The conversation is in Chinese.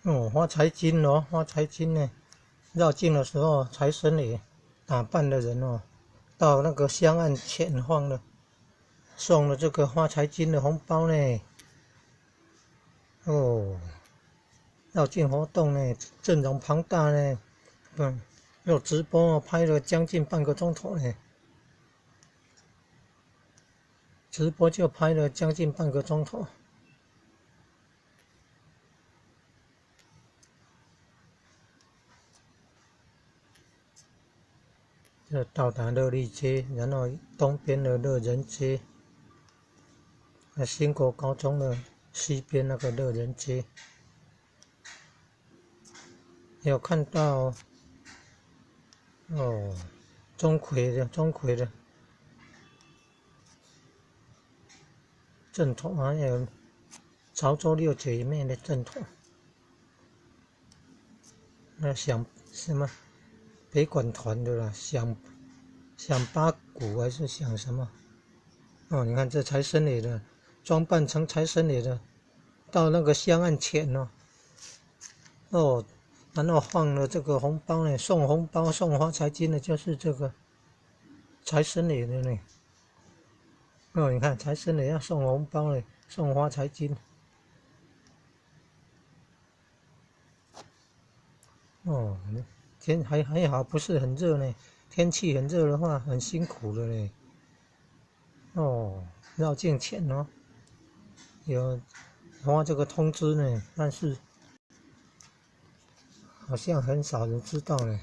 哦，发财金哦，发财金呢，绕境的时候，财神爷打扮的人哦，到那个香案前放了，送了这个发财金的红包呢。哦，绕境活动呢，阵容庞大呢，又直播拍了将近半个钟头呢，直播就拍了将近半个钟头。就到达乐利街，然后东边的乐仁街，新国高中的西边那个乐仁街，有看到哦，钟馗的正统，还有潮州六姐妹的正统，那想什么北管团的啦，想八股还是想什么？哦，你看这财神爷的，装扮成财神爷的，到那个香案前哦，哦，然后放了这个红包呢，送红包送发财金的，就是这个财神爷的呢。哦，你看财神爷要送红包呢，送发财金。哦，天还好，不是很热呢。天气很热的话，很辛苦的嘞。哦，绕境前哦，有发这个通知呢，但是好像很少人知道呢。